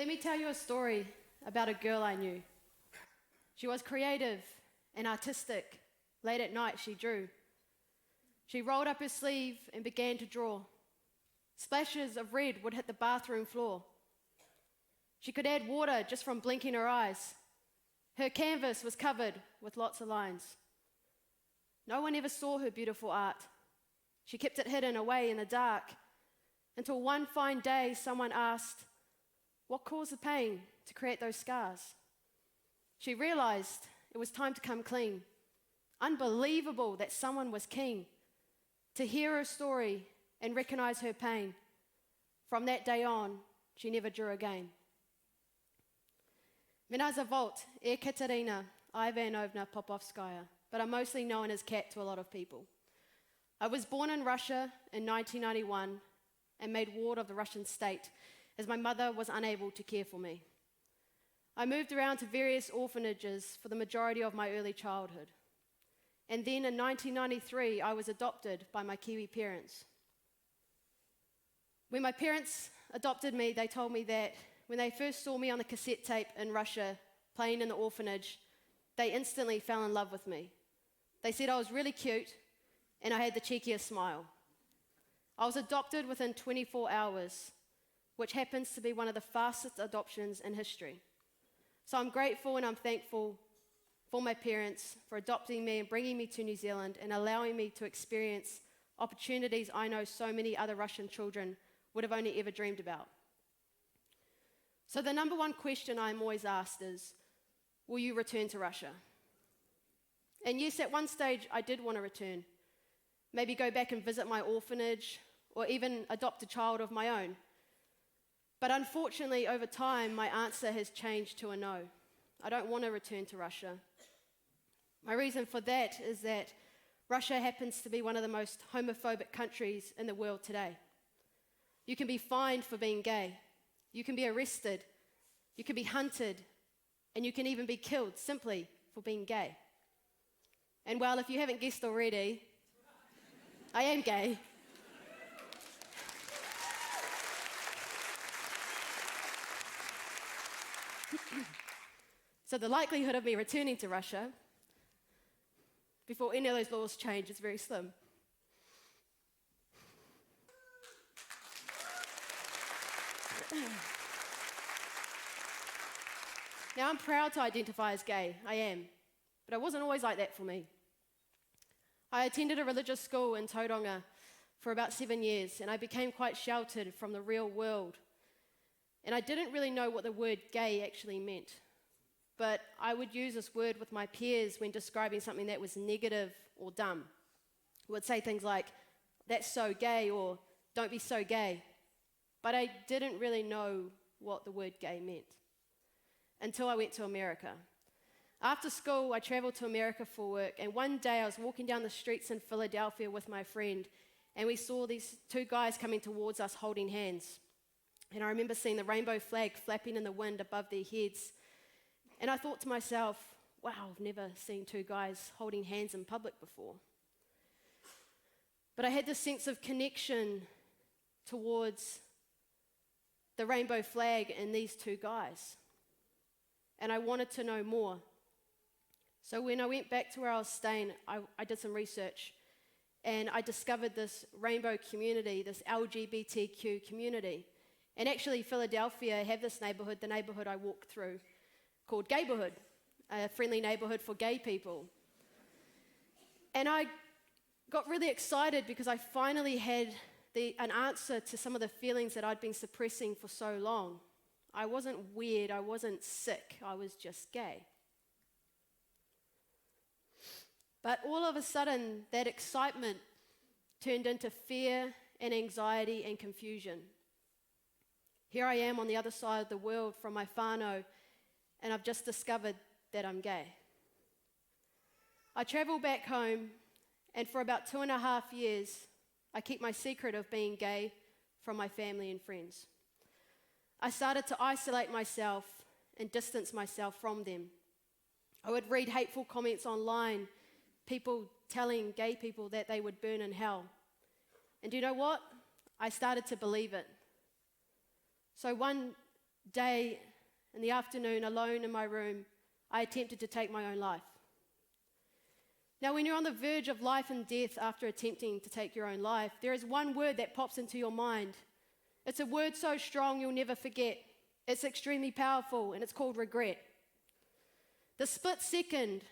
Let me tell you a story about a girl I knew. She was creative and artistic. Late at night, she drew. She rolled up her sleeve and began to draw. Splashes of red would hit the bathroom floor. She could add water just from blinking her eyes. Her canvas was covered with lots of lines. No one ever saw her beautiful art. She kept it hidden away in the dark until one fine day someone asked, "What caused the pain to create those scars?" She realized it was time to come clean. Unbelievable that someone was keen to hear her story and recognize her pain. From that day on, she never drew again. Mina Zavolt, Katerina Ivanovna Popovskaya, but I'm mostly known as Kat to a lot of people. I was born in Russia in 1991 and made ward of the Russian state as my mother was unable to care for me. I moved around to various orphanages for the majority of my early childhood. And then in 1993, I was adopted by my Kiwi parents. When my parents adopted me, they told me that when they first saw me on the cassette tape in Russia, playing in the orphanage, they instantly fell in love with me. They said I was really cute and I had the cheekiest smile. I was adopted within 24 hours, which happens to be one of the fastest adoptions in history. So I'm grateful and I'm thankful for my parents for adopting me and bringing me to New Zealand and allowing me to experience opportunities I know so many other Russian children would have only ever dreamed about. So the number one question I'm always asked is, will you return to Russia? And yes, at one stage I did want to return. Maybe go back and visit my orphanage or even adopt a child of my own. But unfortunately, over time, my answer has changed to a no. I don't want to return to Russia. My reason for that is that Russia happens to be one of the most homophobic countries in the world today. You can be fined for being gay. You can be arrested. You can be hunted. And you can even be killed simply for being gay. And well, if you haven't guessed already, I am gay. So the likelihood of me returning to Russia before any of those laws change is very slim. Now, I'm proud to identify as gay, I am, but it wasn't always like that for me. I attended a religious school in Tauranga for about 7 years, and I became quite sheltered from the real world. And I didn't really know what the word gay actually meant. But I would use this word with my peers when describing something that was negative or dumb. I would say things like, "That's so gay," or "Don't be so gay." But I didn't really know what the word gay meant until I went to America. After school, I traveled to America for work, and one day I was walking down the streets in Philadelphia with my friend, and we saw these two guys coming towards us holding hands. And I remember seeing the rainbow flag flapping in the wind above their heads. And I thought to myself, wow, I've never seen two guys holding hands in public before. But I had this sense of connection towards the rainbow flag and these two guys. And I wanted to know more. So when I went back to where I was staying, I did some research. And I discovered this rainbow community, this LGBTQ community. And actually, Philadelphia have this neighborhood, the neighborhood I walked through, called Gayborhood, a friendly neighborhood for gay people. And I got really excited because I finally had an answer to some of the feelings that I'd been suppressing for so long. I wasn't weird, I wasn't sick, I was just gay. But all of a sudden, that excitement turned into fear and anxiety and confusion. Here I am on the other side of the world from my whānau, and I've just discovered that I'm gay. I travel back home, and for about 2.5 years, I keep my secret of being gay from my family and friends. I started to isolate myself and distance myself from them. I would read hateful comments online, people telling gay people that they would burn in hell. And do you know what? I started to believe it. So one day, in the afternoon, alone in my room, I attempted to take my own life. Now, when you're on the verge of life and death after attempting to take your own life, there is one word that pops into your mind. It's a word so strong you'll never forget. It's extremely powerful, and it's called regret. The split second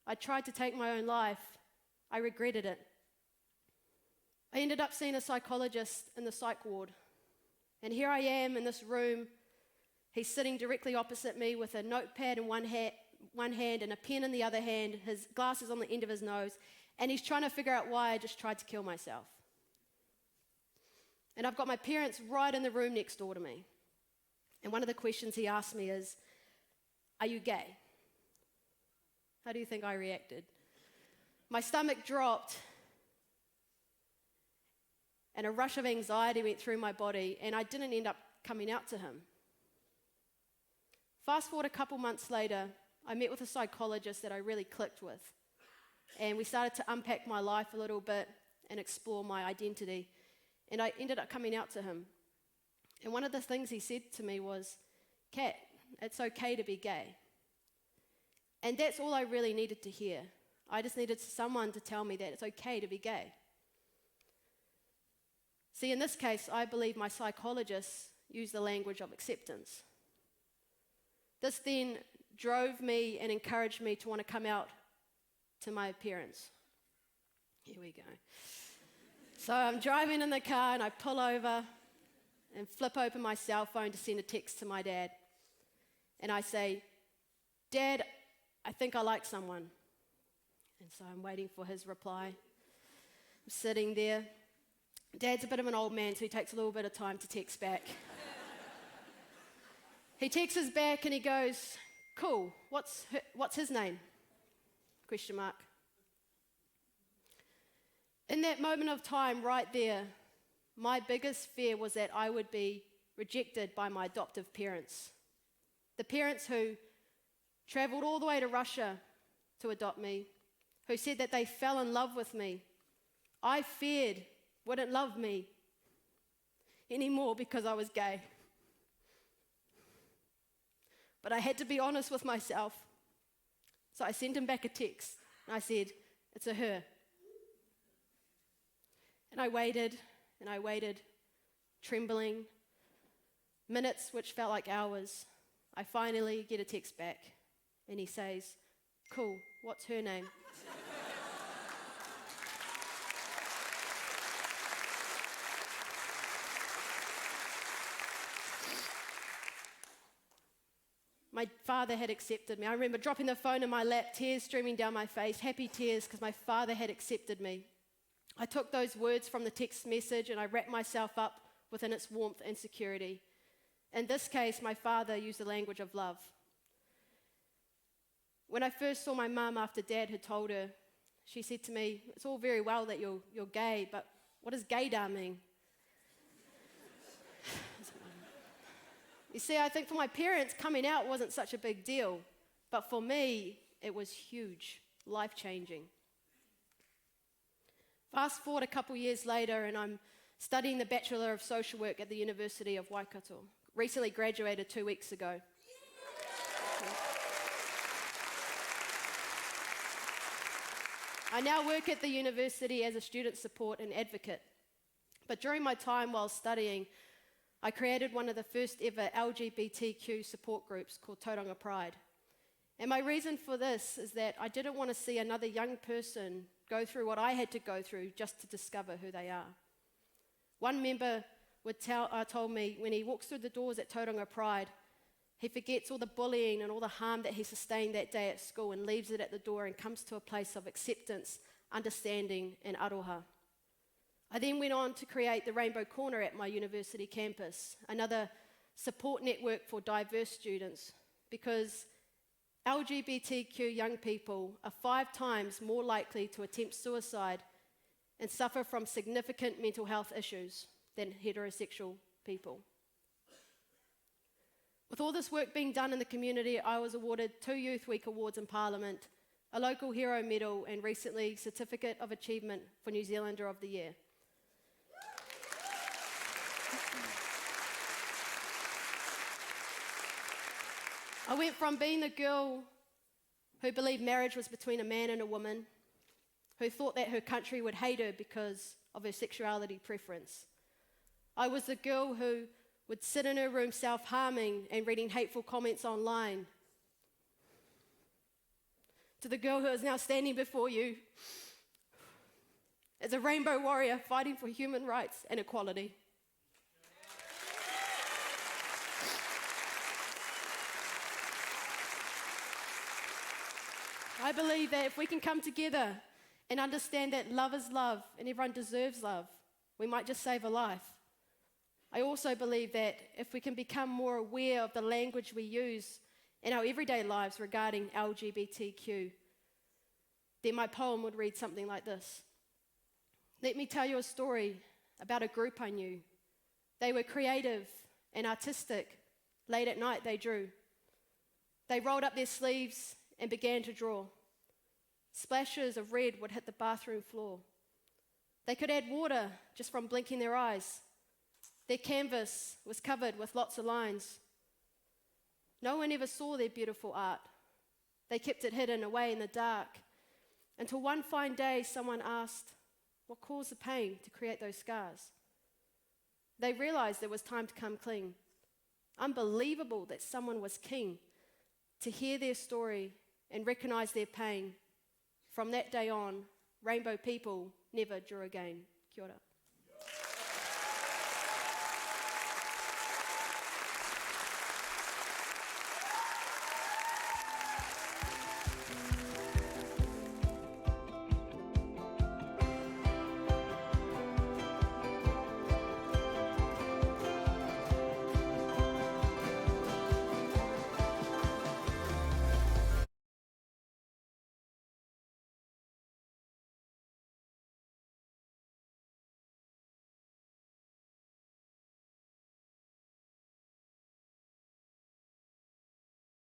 I tried to take my own life, I regretted it. I ended up seeing a psychologist in the psych ward. And here I am in this room. He's sitting directly opposite me with a notepad in one hand and a pen in the other hand, his glasses on the end of his nose, and he's trying to figure out why I just tried to kill myself. And I've got my parents right in the room next door to me. And one of the questions he asked me is, "Are you gay?" How do you think I reacted? My stomach dropped, and a rush of anxiety went through my body, and I didn't end up coming out to him. Fast forward a couple months later, I met with a psychologist that I really clicked with, and we started to unpack my life a little bit and explore my identity, and I ended up coming out to him. And one of the things he said to me was, "Kat, it's okay to be gay." And that's all I really needed to hear. I just needed someone to tell me that it's okay to be gay. See, in this case, I believe my psychologist used the language of acceptance. This then drove me and encouraged me to want to come out to my parents. Here we go. So I'm driving in the car and I pull over and flip open my cell phone to send a text to my dad. And I say, "Dad, I think I like someone." And so I'm waiting for his reply. I'm sitting there. Dad's a bit of an old man, so he takes a little bit of time to text back. He texts us back and he goes, "Cool, what's his name?" Question mark. In that moment of time right there, my biggest fear was that I would be rejected by my adoptive parents. The parents who traveled all the way to Russia to adopt me, who said that they fell in love with me, I feared wouldn't love me anymore because I was gay. But I had to be honest with myself. So I sent him back a text, and I said, "It's a her." And I waited, trembling, minutes which felt like hours. I finally get a text back, and he says, "Cool, what's her name?" My father had accepted me. I remember dropping the phone in my lap, tears streaming down my face, happy tears because my father had accepted me. I took those words from the text message and I wrapped myself up within its warmth and security. In this case, my father used the language of love. When I first saw my mum after Dad had told her, she said to me, "It's all very well that you're gay, but what does gaydar mean?" You see, I think for my parents, coming out wasn't such a big deal, but for me, it was huge, life-changing. Fast forward a couple years later, and I'm studying the Bachelor of Social Work at the University of Waikato. Recently graduated 2 weeks ago. I now work at the university as a student support and advocate. But during my time while studying, I created one of the first ever LGBTQ support groups called Tauranga Pride. And my reason for this is that I didn't want to see another young person go through what I had to go through just to discover who they are. One member told me when he walks through the doors at Tauranga Pride, he forgets all the bullying and all the harm that he sustained that day at school and leaves it at the door and comes to a place of acceptance, understanding, and aroha. I then went on to create the Rainbow Corner at my university campus, another support network for diverse students, because LGBTQ young people are 5 times more likely to attempt suicide and suffer from significant mental health issues than heterosexual people. With all this work being done in the community, I was awarded 2 Youth Week awards in Parliament, a local hero medal, and recently Certificate of Achievement for New Zealander of the Year. I went from being the girl who believed marriage was between a man and a woman, who thought that her country would hate her because of her sexuality preference. I was the girl who would sit in her room self-harming and reading hateful comments online, to the girl who is now standing before you as a rainbow warrior fighting for human rights and equality. I believe that if we can come together and understand that love is love and everyone deserves love, we might just save a life. I also believe that if we can become more aware of the language we use in our everyday lives regarding LGBTQ, then my poem would read something like this. Let me tell you a story about a group I knew. They were creative and artistic. Late at night they drew. They rolled up their sleeves and began to draw. Splashes of red would hit the bathroom floor. They could add water just from blinking their eyes. Their canvas was covered with lots of lines. No one ever saw their beautiful art. They kept it hidden away in the dark until one fine day someone asked, what caused the pain to create those scars? They realized it was time to come clean. Unbelievable that someone was keen to hear their story and recognize their pain. From that day on, rainbow people never drew again. Kia ora.